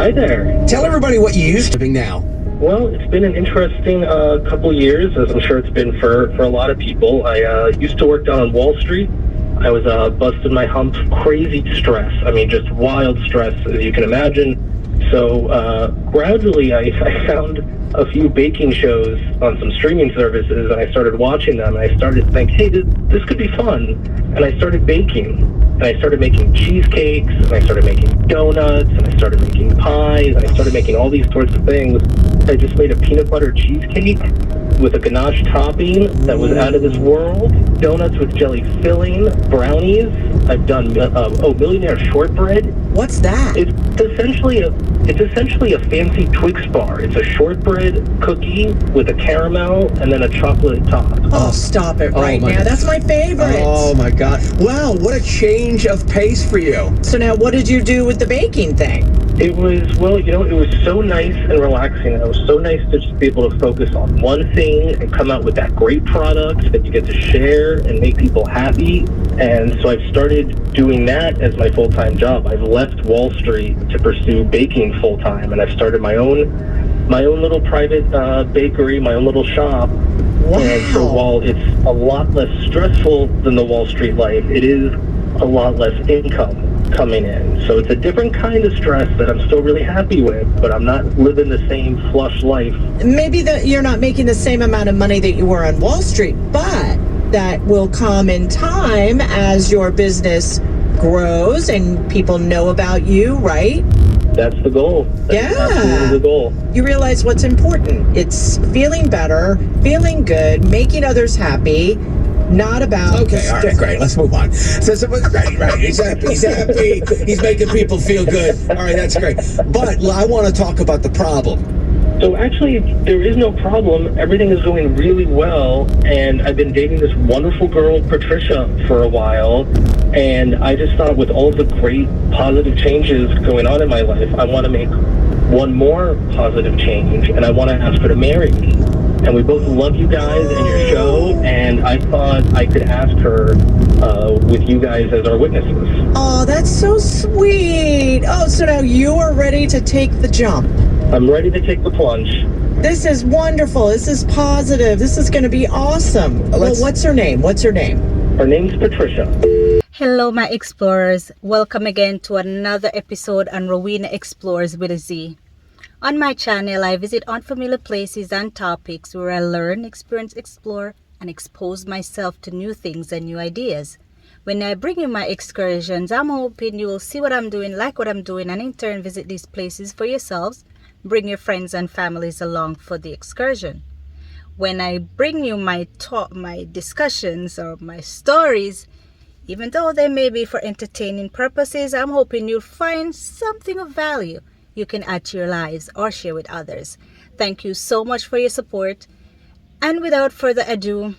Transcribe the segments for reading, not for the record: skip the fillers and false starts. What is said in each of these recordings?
Hi there. Tell everybody what you used to be now. Well, it's been an interesting couple years, as I'm sure it's been for a lot of people. I used to work down on Wall Street. I was busting my hump, crazy stress. I mean, just wild stress, as you can imagine. So gradually, I found a few baking shows on some streaming services, and I started watching them, and I started to think, hey, this could be fun. And I started baking, and I started making cheesecakes, and I started making donuts, and I started making pies, and I started making all these sorts of things. I just made a peanut butter cheesecake with a ganache topping that was out of this world, donuts with jelly filling, brownies. I've done millionaire shortbread. What's that? It's essentially a fancy Twix bar. It's a shortbread cookie with a caramel and then a chocolate top. Oh, stop it right now. That's my favorite. Oh, my God. Wow, what a change of pace for you. So now what did you do with the baking thing? It was, it was so nice and relaxing. It was so nice to just be able to focus on one thing and come out with that great product that you get to share and make people happy. And so I've started doing that as my full-time job. I've left Wall Street to pursue baking full-time, and I've started my own little private bakery, my own little shop. Wow. And so while it's a lot less stressful than the Wall Street life, it is a lot less income coming in. So it's a different kind of stress that I'm still really happy with, but I'm not living the same flush life. Maybe you're not making the same amount of money that you were on Wall Street, but that will come in time as your business grows and people know about you, right? That's the goal. That's absolutely the goal. You realize what's important. It's feeling better, feeling good, making others happy, not about... Okay, all right, great. Let's move on. So right. He's happy. He's making people feel good. All right, that's great. But I want to talk about the problem. So actually, there is no problem. Everything is going really well, and I've been dating this wonderful girl, Patricia, for a while, and I just thought with all the great positive changes going on in my life, I want to make one more positive change, and I want to ask her to marry me. And we both love you guys and your show, and I thought I could ask her with you guys as our witnesses. Oh, that's so sweet. Oh, so now you are ready to take the jump. I'm ready to take the plunge. This is wonderful. This is positive. This is going to be awesome. Well, what's her name? Her name's Patricia. Hello, my explorers. Welcome again to another episode on Rowena Explorez with a Z. On my channel, I visit unfamiliar places and topics where I learn, experience, explore, and expose myself to new things and new ideas. When I bring you my excursions, I'm hoping you will see what I'm doing, like what I'm doing, and in turn visit these places for yourselves. Bring your friends and families along for the excursion. When I bring you my discussions or my stories, even though they may be for entertaining purposes, I'm hoping you'll find something of value you can add to your lives or share with others. Thank you so much for your support. And without further ado,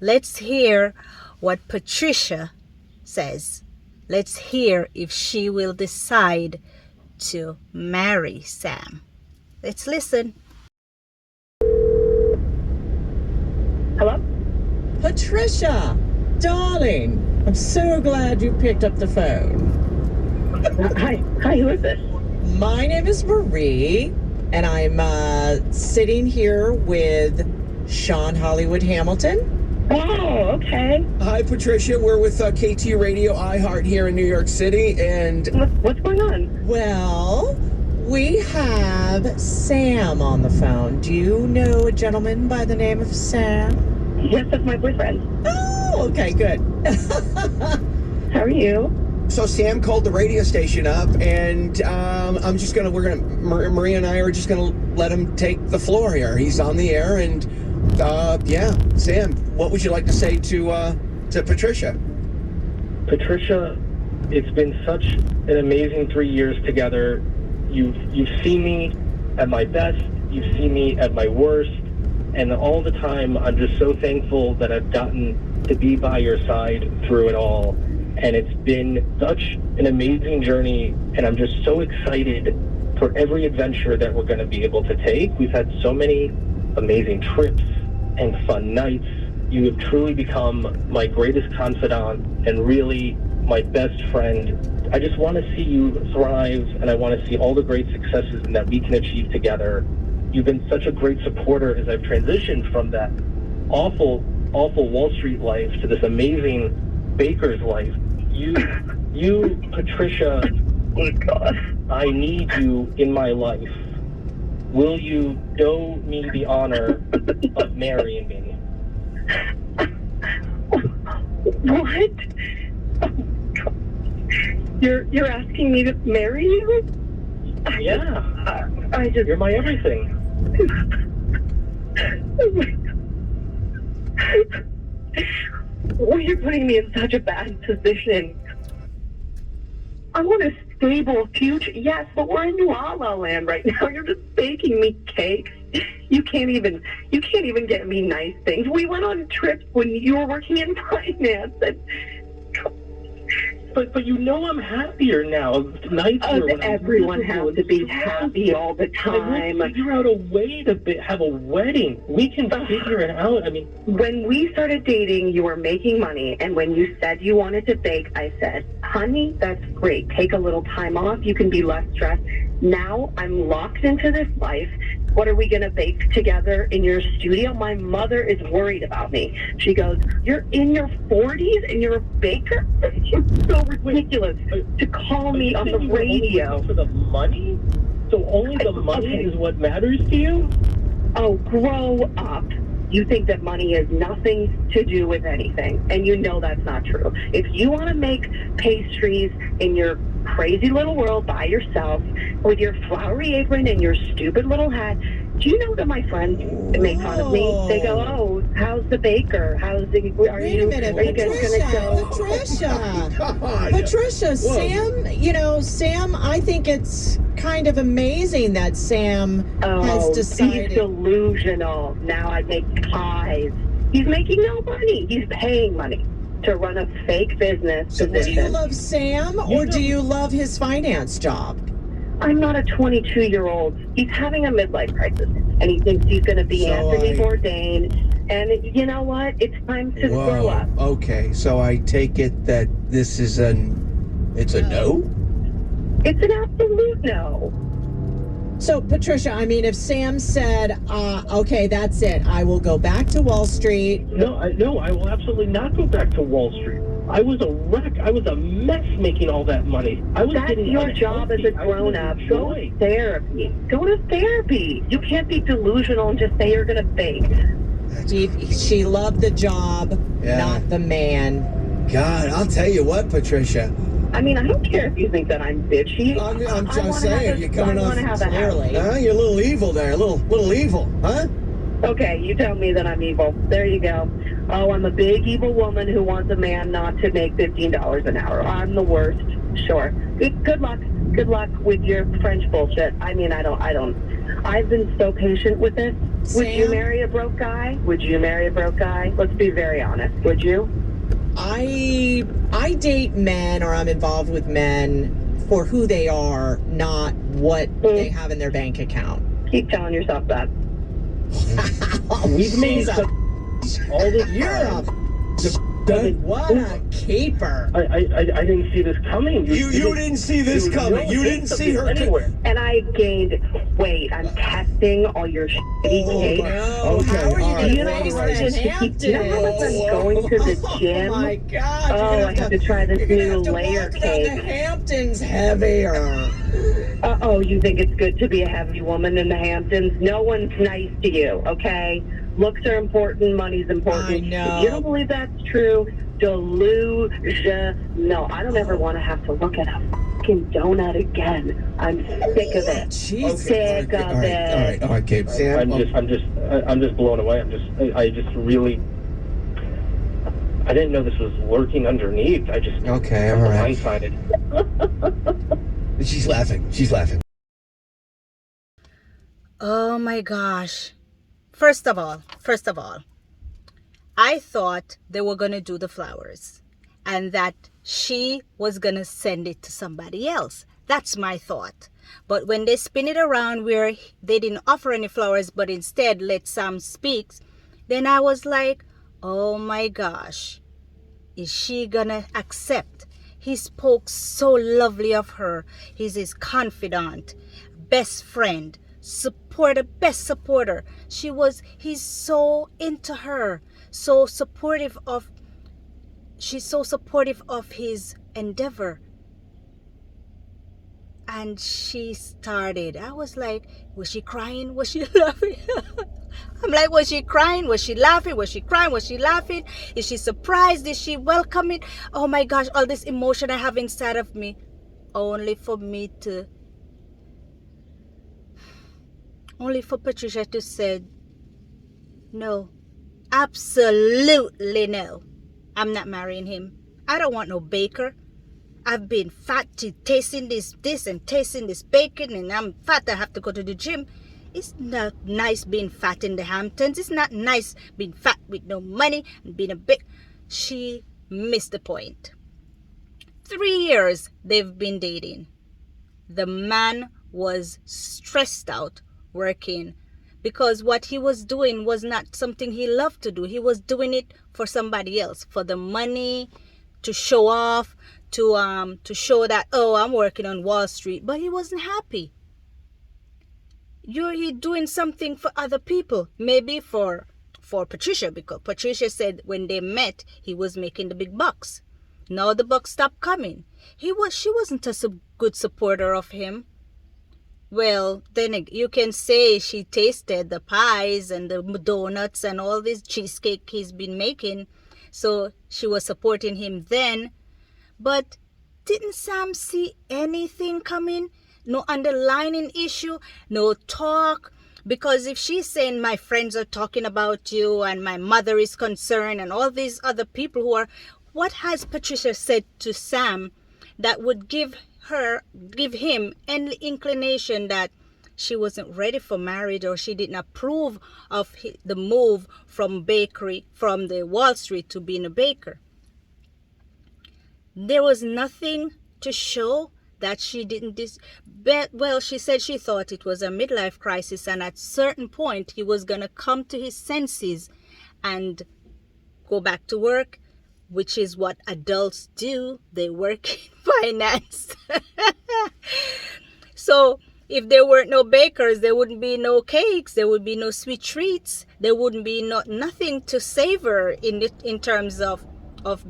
let's hear what Patricia says. Let's hear if she will decide to marry Sam. Let's listen. Hello? Patricia, darling, I'm so glad you picked up the phone. Hi, who is this? My name is Marie, and I'm sitting here with Sean Hollywood Hamilton. Oh, okay. Hi, Patricia. We're with KT Radio iHeart here in New York City, and... What's going on? Well, we have Sam on the phone. Do you know a gentleman by the name of Sam? Yes, that's my boyfriend. Oh, okay, good. How are you? So Sam called the radio station up, and Maria and I are just gonna let him take the floor here. He's on the air, and Sam, what would you like to say to Patricia? Patricia, it's been such an amazing 3 years together. You've seen me at my best, you've seen me at my worst, and all the time I'm just so thankful that I've gotten to be by your side through it all. And it's been such an amazing journey, and I'm just so excited for every adventure that we're going to be able to take. We've had so many amazing trips and fun nights. You have truly become my greatest confidant and really my best friend. I just want to see you thrive, and I want to see all the great successes that we can achieve together. You've been such a great supporter as I've transitioned from that awful Wall Street life to this amazing baker's life. You, Patricia, Oh, God. I need you in my life. Will you do me the honor of marrying me? What? Oh, God. You're asking me to marry you? Yeah, I just... you're my everything. Oh, my God. Well, you're putting me in such a bad position. I want a stable future. Yes, but we're in La La Land right now. You're just baking me cakes. You can't even get me nice things. We went on trips when you were working in finance. But you know I'm happier now. Nights were when I'm Everyone miserable has to and be stressed. happy all the time. We'll figure out a way to have a wedding. We can figure it out. I mean, When we started dating, you were making money, and when you said you wanted to bake, I said, honey, that's great. Take a little time off. You can be less stressed. Now I'm locked into this life. What are we going to bake together in your studio? My mother is worried about me. She goes, you're in your 40s and you're a baker? It's so ridiculous to call me on the radio. For the money? So only the money is what matters to you? Oh, grow up. You think that money has nothing to do with anything, and you know that's not true. If you want to make pastries in your crazy little world by yourself with your flowery apron and your stupid little hat, do you know that my friends make fun of me? They go, oh, how's the baker? Wait a minute, are you guys gonna go? Patricia. God. Patricia, Whoa. Sam, I think it's kind of amazing that Sam has decided. He's delusional. Now I make pies. He's making no money. He's paying money to run a fake business. So Do you love Sam or do you love his finance job? I'm not a 22-year-old. He's having a midlife crisis, and he thinks he's going to be Anthony Bourdain. And you know what? It's time to grow up. Okay, so I take it that this is it's a no? It's an absolute no. So, Patricia, I mean, if Sam said, okay, that's it, I will go back to Wall Street. No, I will absolutely not go back to Wall Street. I was a wreck. I was a mess making all that money. That's your job as a grown-up. Go to therapy. Go to therapy. You can't be delusional and just say you're going to bake. She loved the job, Yeah. not the man. God, I'll tell you what, Patricia. I mean, I don't care if you think that I'm bitchy. I'm just saying, you're coming off Clearly. You're a little evil there, a little evil, huh? Okay, you tell me that I'm evil. There you go. Oh, I'm a big evil woman who wants a man not to make $15 an hour. I'm the worst. Sure. Good luck. Good luck with your French bullshit. I mean, I don't. I've been so patient with this. Would you marry a broke guy? Would you marry a broke guy? Let's be very honest. Would you? I date men, or I'm involved with men for who they are, not what they have in their bank account. Keep telling yourself that. We've made all this You're what a keeper. I didn't see this coming. You didn't see this coming. You didn't see her anywhere. And I gained weight. I'm testing all your shitty cakes. No, Okay, how are you all going You know to raise how the much Hamptons? you know how much I'm going to the gym? Oh my God! Oh, I have to try this new layer walk around cake. the Hamptons heavier. Uh-oh, you think it's good to be a heavy woman in the Hamptons? No one's nice to you, okay? Looks are important, money's important. I know. If you don't believe that's true, delusion. No, I don't ever want to have to look at a fucking donut again. I'm sick of it. Jesus. Sick of it. All right, Gabe. Sam, I'm just blown away. I just really, I didn't know this was lurking underneath. Okay, I'm all right. blindsided. She's laughing. Oh my gosh. First of all, I thought they were going to do the flowers and that she was going to send it to somebody else. That's my thought. But when they spin it around where they didn't offer any flowers but instead let Sam speak, then I was like, oh my gosh, is she going to accept He spoke so lovely of her. He's his confidant, best friend, supporter, best supporter. He's so into her, so supportive of, she's so supportive of his endeavor. And she started, I was like, was she crying? Was she laughing? I'm like, was she crying? Was she laughing? Was she crying? Was she laughing? Is she surprised? Is she welcoming? Oh my gosh, all this emotion I have inside of me. Only for Patricia to say, no, absolutely no. I'm not marrying him. I don't want no baker. I've been fat to tasting this and tasting this bacon, and I'm fat. I have to go to the gym. It's not nice being fat in the Hamptons. It's not nice being fat with no money and being a big. She missed the point. 3 years they've been dating. The man was stressed out working because what he was doing was not something he loved to do. He was doing it for somebody else, for the money, to show off, to show that, oh, I'm working on Wall Street. But he wasn't happy. You're doing something for other people, maybe for Patricia, because Patricia said when they met he was making the big bucks. Now the bucks stopped coming. She wasn't a good supporter of him. Well, then you can say she tasted the pies and the donuts and all this cheesecake he's been making, so she was supporting him then. But didn't Sam see anything coming? No underlying issue, no talk. Because if she's saying my friends are talking about you and my mother is concerned and all these other people who are, what has Patricia said to Sam that would give him any inclination that she wasn't ready for marriage, or she didn't approve of the move from the Wall Street to being a baker? There was nothing to show that she didn't well, she said she thought it was a midlife crisis, and at a certain point he was going to come to his senses and go back to work, which is what adults do. They work in finance. So if there weren't no bakers, there wouldn't be no cakes, there would be no sweet treats, there wouldn't be nothing to savor in terms of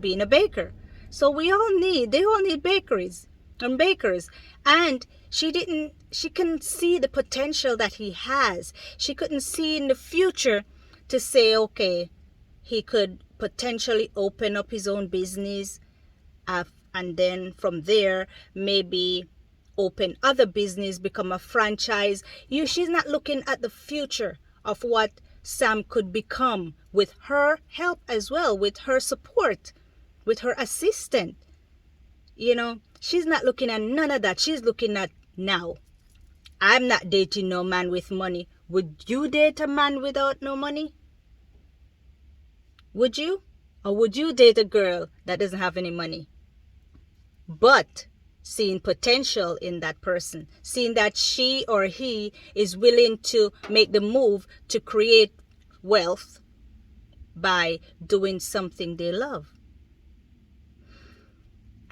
being a baker. So they all need bakeries and bakers. And she couldn't see the potential that he has. She couldn't see in the future to say, okay, he could potentially open up his own business, and then from there maybe open other business, become a franchise. She's not looking at the future of what Sam could become with her help as well, with her support, with her assistant. She's not looking at none of that. She's looking at now. I'm not dating no man with money. Would you date a man without no money? Would you? Or would you date a girl that doesn't have any money, but seeing potential in that person, seeing that she or he is willing to make the move to create wealth by doing something they love?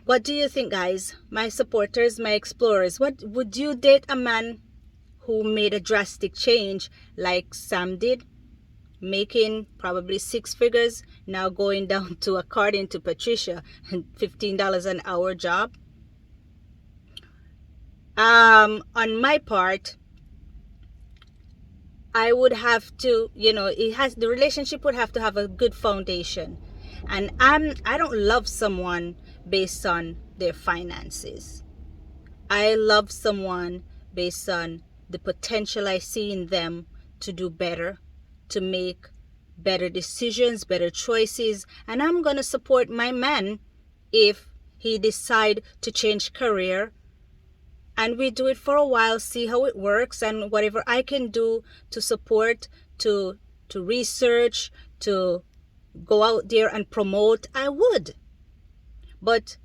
What do you think, guys? My supporters, my explorers, what would you date a man who made a drastic change like Sam did, making probably 6 figures, now going down to, according to Patricia, $15 an hour job? On my part, I would have to, the relationship would have to have a good foundation. And I don't love someone based on their finances. I love someone based on the potential I see in them to do better, to make better decisions, better choices. And I'm going to support my man if he decide to change career, and we do it for a while, see how it works, and whatever I can do to support, to research, to go out there and promote, I would. But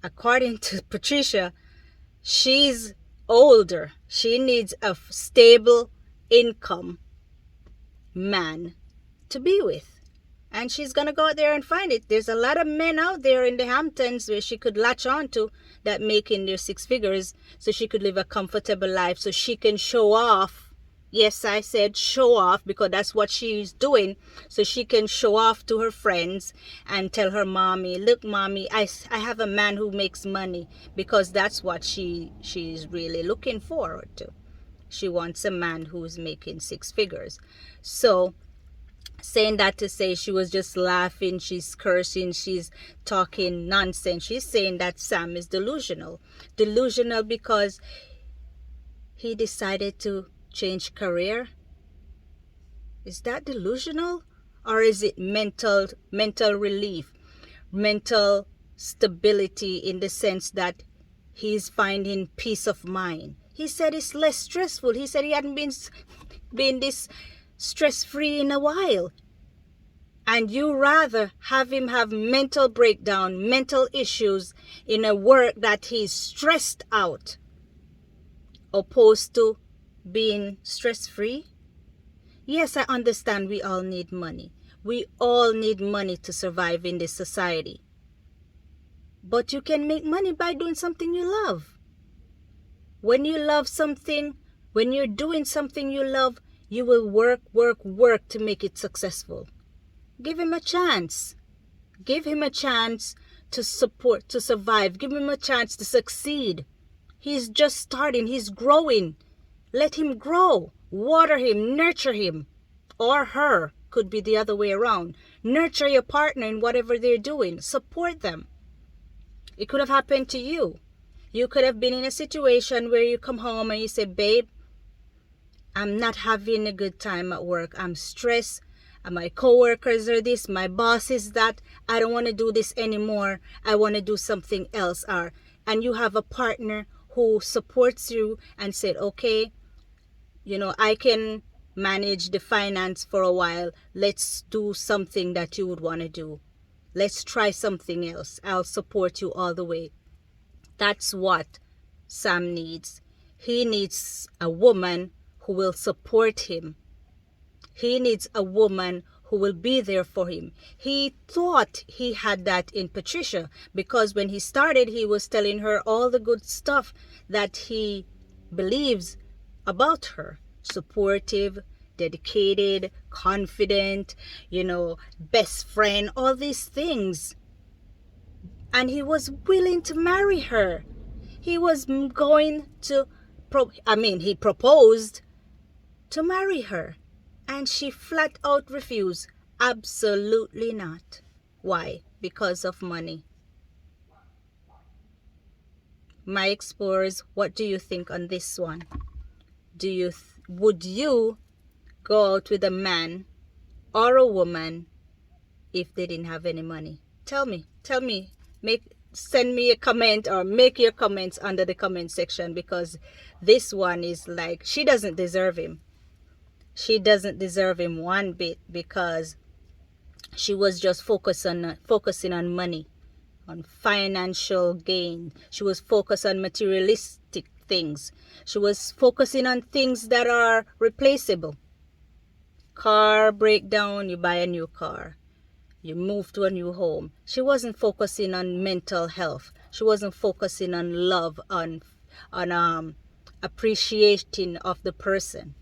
according to Patricia, she's older. She needs a stable income man to be with. And she's going to go out there and find it. There's a lot of men out there in the Hamptons where she could latch on to that making their 6 figures so she could live a comfortable life, so she can show off. Yes, I said show off because that's what she's doing. So she can show off to her friends and tell her mommy, look, mommy, I have a man who makes money, because that's what she's really looking forward to. She wants a man who's making 6 figures. So saying that to say she was just laughing, she's cursing, she's talking nonsense. She's saying that Sam is delusional. Delusional because he decided to change career. Is that delusional? Or is it mental relief, mental stability, in the sense that he's finding peace of mind? He said it's less stressful. He said he hadn't been this stress-free in a while. And you rather have him have mental breakdown, mental issues in a work that he's stressed out, opposed to being stress-free? Yes, I understand we all need money. We all need money to survive in this society. But you can make money by doing something you love. When you love something, when you're doing something you love, you will work to make it successful. Give him a chance. Give him a chance to survive. Give him a chance to succeed. He's just starting. He's growing. Let him grow. Water him. Nurture him. Or her. Could be the other way around. Nurture your partner in whatever they're doing. Support them. It could have happened to you. You could have been in a situation where you come home and you say, babe, I'm not having a good time at work. I'm stressed. My coworkers are this. My boss is that. I don't want to do this anymore. I want to do something else. And you have a partner who supports you and said, okay, I can manage the finance for a while. Let's do something that you would want to do. Let's try something else. I'll support you all the way. That's what Sam needs. He needs a woman who will support him. He needs a woman who will be there for him. He thought he had that in Patricia, because when he started, he was telling her all the good stuff that he believes about her. Supportive, dedicated, confident, best friend, all these things. And he was willing to marry her. He was going to, he proposed to marry her. And she flat out refused. Absolutely not. Why? Because of money. My explorers, what do you think on this one? Would you go out with a man or a woman if they didn't have any money? Tell me. Send me a comment or make your comments under the comment section, because this one is like, she doesn't deserve him. She doesn't deserve him one bit, because she was just focusing on money, on financial gain. She was focused on materialistic things. She was focusing on things that are replaceable. Car breakdown, you buy a new car. You move to a new home. She wasn't focusing on mental health. She wasn't focusing on love, on appreciating of the person.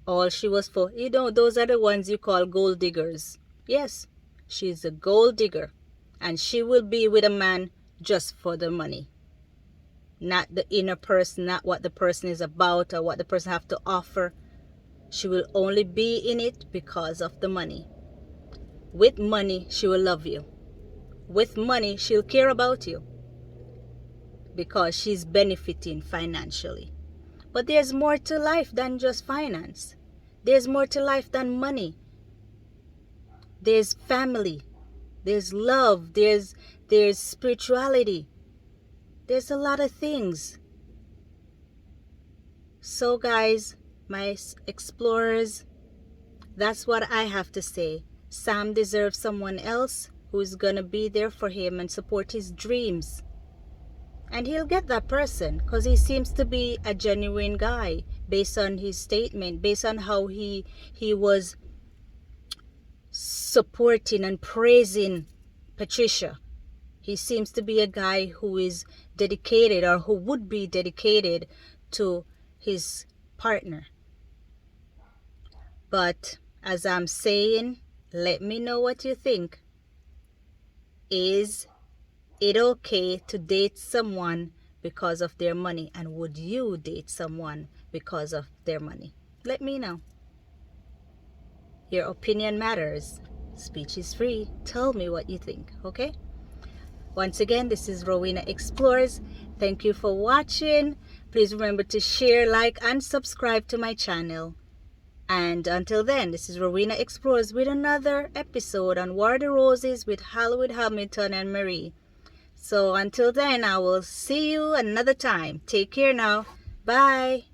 All she was for, those are the ones you call gold diggers. Yes, she's a gold digger. And she will be with a man just for the money. Not the inner person, not what the person is about or what the person have to offer. She will only be in it because of the money. With money, she will love you. With money, she'll care about you, because she's benefiting financially. But there's more to life than just finance. There's more to life than money. There's family. There's love. There's spirituality. There's a lot of things. So guys, my explorers, that's what I have to say. Sam deserves someone else who's gonna be there for him and support his dreams. And he'll get that person, because he seems to be a genuine guy based on his statement, based on how he was supporting and praising Patricia. He seems to be a guy who is dedicated, or who would be dedicated to his partner. But as I'm saying, let me know what you think. Is it okay to date someone because of their money? And would you date someone because of their money? Let me know. Your opinion matters. Speech is free. Tell me what you think, okay? Once again, this is Rowena Explorez. Thank you for watching. Please remember to share, like, and subscribe to my channel. And until then, this is Rowena Explorez with another episode on War the Roses with Hollywood Hamilton and Marie. So until then, I will see you another time. Take care now. Bye.